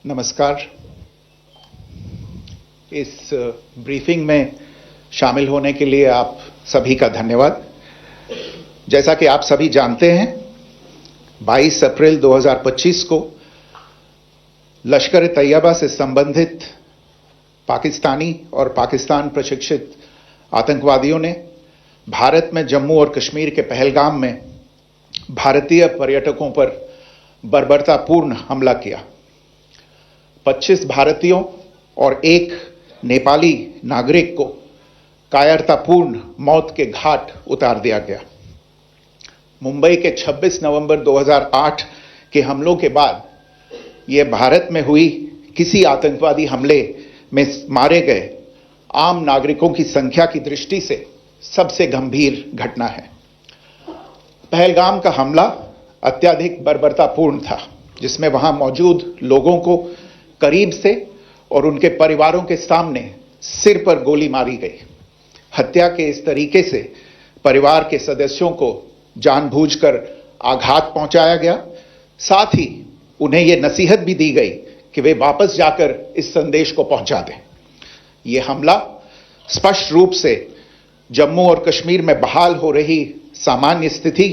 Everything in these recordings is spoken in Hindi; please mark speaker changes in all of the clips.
Speaker 1: नमस्कार। इस ब्रीफिंग में शामिल होने के लिए आप सभी का धन्यवाद। जैसा कि आप सभी जानते हैं, 22 अप्रैल 2025 को लश्कर-ए-तैयबा से संबंधित पाकिस्तानी और पाकिस्तान प्रशिक्षित आतंकवादियों ने भारत में जम्मू और कश्मीर के पहलगाम में भारतीय पर्यटकों पर बर्बरतापूर्ण हमला किया। 25 भारतीयों और एक नेपाली नागरिक को कायरतापूर्ण मौत के घाट उतार दिया गया। मुंबई के 26 नवंबर 2008 के हमलों के बाद यह भारत में हुई किसी आतंकवादी हमले में मारे गए आम नागरिकों की संख्या की दृष्टि से सबसे गंभीर घटना है। पहलगाम का हमला अत्यधिक बर्बरतापूर्ण था, जिसमें वहां मौजूद लोगों को करीब से और उनके परिवारों के सामने सिर पर गोली मारी गई। हत्या के इस तरीके से परिवार के सदस्यों को जानबूझकर आघात पहुंचाया गया। साथ ही उन्हें यह नसीहत भी दी गई कि वे वापस जाकर इस संदेश को पहुंचा दें। यह हमला स्पष्ट रूप से जम्मू और कश्मीर में बहाल हो रही सामान्य स्थिति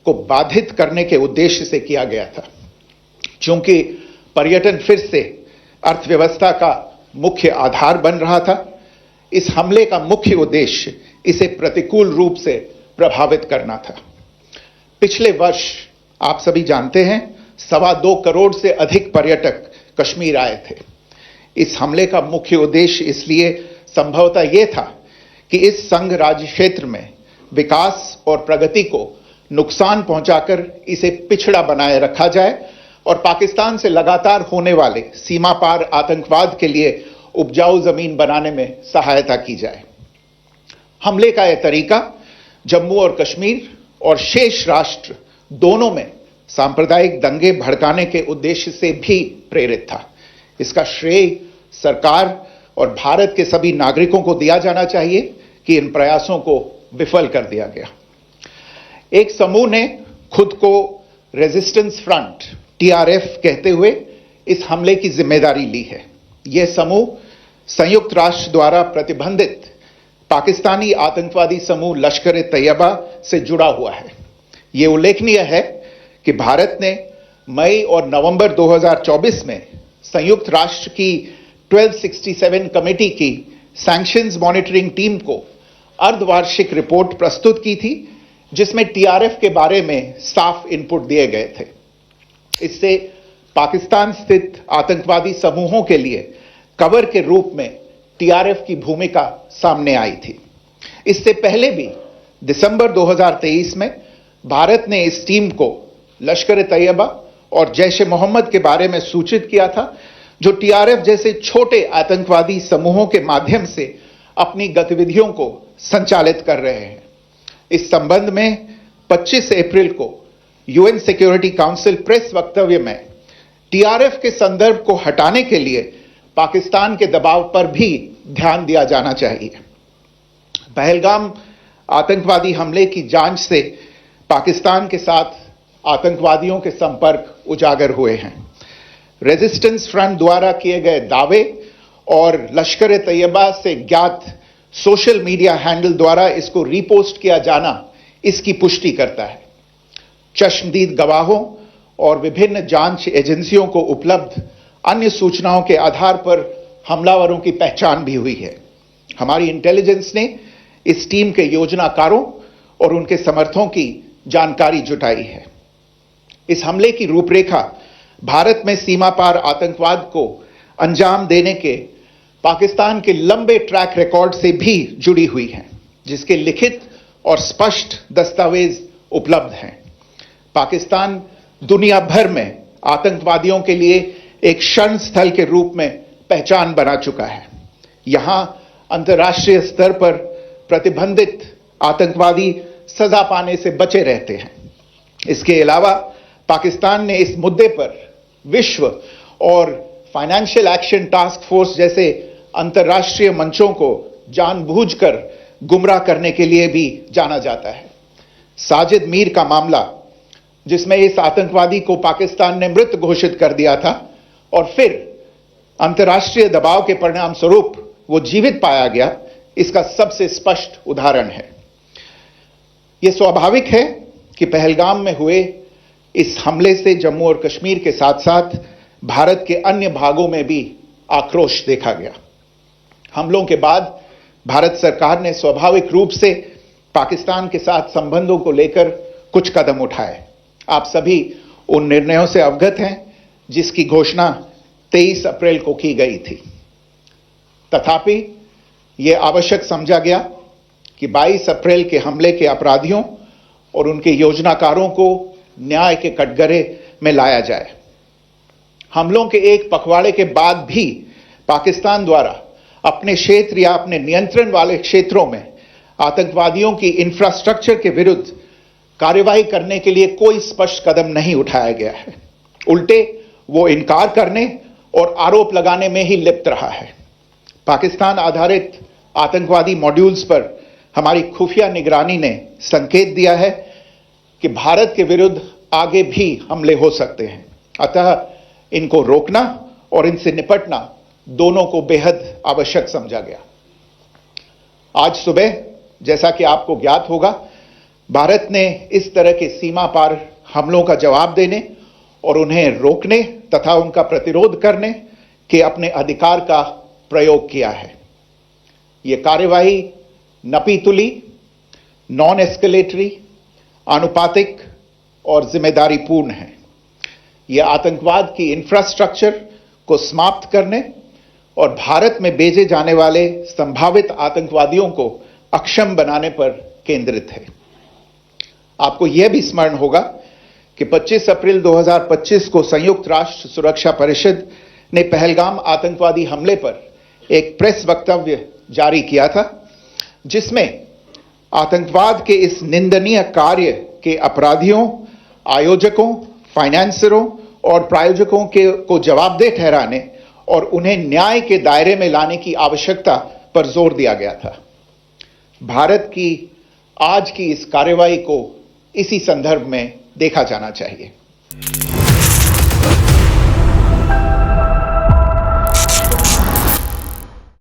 Speaker 1: को बाधित करने के उद्देश्य से किया गया था। चूंकि पर्यटन फिर से अर्थव्यवस्था का मुख्य आधार बन रहा था, इस हमले का मुख्य उद्देश्य इसे प्रतिकूल रूप से प्रभावित करना था। पिछले वर्ष आप सभी जानते हैं, 2.25 करोड़ से अधिक पर्यटक कश्मीर आए थे। इस हमले का मुख्य उद्देश्य इसलिए संभवतः यह था कि इस संघ राज्य क्षेत्र में विकास और प्रगति को नुकसान पहुंचाकर इसे पिछड़ा बनाए रखा जाए और पाकिस्तान से लगातार होने वाले सीमा पार आतंकवाद के लिए उपजाऊ जमीन बनाने में सहायता की जाए। हमले का यह तरीका जम्मू और कश्मीर और शेष राष्ट्र दोनों में सांप्रदायिक दंगे भड़काने के उद्देश्य से भी प्रेरित था। इसका श्रेय सरकार और भारत के सभी नागरिकों को दिया जाना चाहिए कि इन प्रयासों को विफल कर दिया गया। एक समूह ने खुद को रेजिस्टेंस फ्रंट टीआरएफ कहते हुए इस हमले की जिम्मेदारी ली है। यह समूह संयुक्त राष्ट्र द्वारा प्रतिबंधित पाकिस्तानी आतंकवादी समूह लश्कर-ए-तैयबा से जुड़ा हुआ है। यह उल्लेखनीय है कि भारत ने मई और नवंबर 2024 में संयुक्त राष्ट्र की 1267 कमेटी की सैंक्शंस मॉनिटरिंग टीम को अर्धवार्षिक रिपोर्ट प्रस्तुत की थी, जिसमें टीआरएफ के बारे में साफ इनपुट दिए गए थे। इससे पाकिस्तान स्थित आतंकवादी समूहों के लिए कवर के रूप में टीआरएफ की भूमिका सामने आई थी। इससे पहले भी दिसंबर 2023 में भारत ने इस टीम को लश्कर-ए-तैयबा और जैश-ए-मोहम्मद के बारे में सूचित किया था, जो टीआरएफ जैसे छोटे आतंकवादी समूहों के माध्यम से अपनी गतिविधियों को संचालित कर रहे हैं। इस संबंध में 25 अप्रैल को यूएन सिक्योरिटी काउंसिल प्रेस वक्तव्य में टीआरएफ के संदर्भ को हटाने के लिए पाकिस्तान के दबाव पर भी ध्यान दिया जाना चाहिए। पहलगाम आतंकवादी हमले की जांच से पाकिस्तान के साथ आतंकवादियों के संपर्क उजागर हुए हैं। रेजिस्टेंस फ्रंट द्वारा किए गए दावे और लश्कर-ए-तैयबा से ज्ञात सोशल मीडिया हैंडल द्वारा इसको रीपोस्ट किया जाना इसकी पुष्टि करता है। चश्मदीद गवाहों और विभिन्न जांच एजेंसियों को उपलब्ध अन्य सूचनाओं के आधार पर हमलावरों की पहचान भी हुई है। हमारी इंटेलिजेंस ने इस टीम के योजनाकारों और उनके समर्थकों की जानकारी जुटाई है। इस हमले की रूपरेखा भारत में सीमा पार आतंकवाद को अंजाम देने के पाकिस्तान के लंबे ट्रैक रिकॉर्ड से भी जुड़ी हुई है, जिसके लिखित और स्पष्ट दस्तावेज उपलब्ध हैं। पाकिस्तान दुनिया भर में आतंकवादियों के लिए एक शरण स्थल के रूप में पहचान बना चुका है। यहां अंतर्राष्ट्रीय स्तर पर प्रतिबंधित आतंकवादी सजा पाने से बचे रहते हैं। इसके अलावा पाकिस्तान ने इस मुद्दे पर विश्व और फाइनेंशियल एक्शन टास्क फोर्स जैसे अंतर्राष्ट्रीय मंचों को जानबूझकर गुमराह करने के लिए भी जाना जाता है। साजिद मीर का मामला, जिसमें इस आतंकवादी को पाकिस्तान ने मृत घोषित कर दिया था और फिर अंतर्राष्ट्रीय दबाव के परिणाम स्वरूप वो जीवित पाया गया, इसका सबसे स्पष्ट उदाहरण है। यह स्वाभाविक है कि पहलगाम में हुए इस हमले से जम्मू और कश्मीर के साथ साथ भारत के अन्य भागों में भी आक्रोश देखा गया। हमलों के बाद भारत सरकार ने स्वाभाविक रूप से पाकिस्तान के साथ संबंधों को लेकर कुछ कदम उठाए। आप सभी उन निर्णयों से अवगत हैं जिसकी घोषणा 23 अप्रैल को की गई थी। तथापि यह आवश्यक समझा गया कि 22 अप्रैल के हमले के अपराधियों और उनके योजनाकारों को न्याय के कटघरे में लाया जाए। हमलों के एक पखवाड़े के बाद भी पाकिस्तान द्वारा अपने क्षेत्र या अपने नियंत्रण वाले क्षेत्रों में आतंकवादियों की इंफ्रास्ट्रक्चर के विरुद्ध कार्रवाई करने के लिए कोई स्पष्ट कदम नहीं उठाया गया है। उल्टे वो इनकार करने और आरोप लगाने में ही लिप्त रहा है। पाकिस्तान आधारित आतंकवादी मॉड्यूल्स पर हमारी खुफिया निगरानी ने संकेत दिया है कि भारत के विरुद्ध आगे भी हमले हो सकते हैं। अतः इनको रोकना और इनसे निपटना दोनों को बेहद आवश्यक समझा गया। आज सुबह, जैसा कि आपको ज्ञात होगा, भारत ने इस तरह के सीमा पार हमलों का जवाब देने और उन्हें रोकने तथा उनका प्रतिरोध करने के अपने अधिकार का प्रयोग किया है। यह कार्यवाही नपीतुली, नॉन एस्केलेटरी, आनुपातिक और जिम्मेदारीपूर्ण है। यह आतंकवाद की इंफ्रास्ट्रक्चर को समाप्त करने और भारत में भेजे जाने वाले संभावित आतंकवादियों को अक्षम बनाने पर केंद्रित है। आपको यह भी स्मरण होगा कि 25 अप्रैल 2025 को संयुक्त राष्ट्र सुरक्षा परिषद ने पहलगाम आतंकवादी हमले पर एक प्रेस वक्तव्य जारी किया था, जिसमें आतंकवाद के इस निंदनीय कार्य के अपराधियों, आयोजकों, फाइनेंसरों और प्रायोजकों को जवाबदेह ठहराने और उन्हें न्याय के दायरे में लाने की आवश्यकता पर जोर दिया गया था। भारत की आज की इस कार्रवाई को इसी संदर्भ में देखा जाना चाहिए।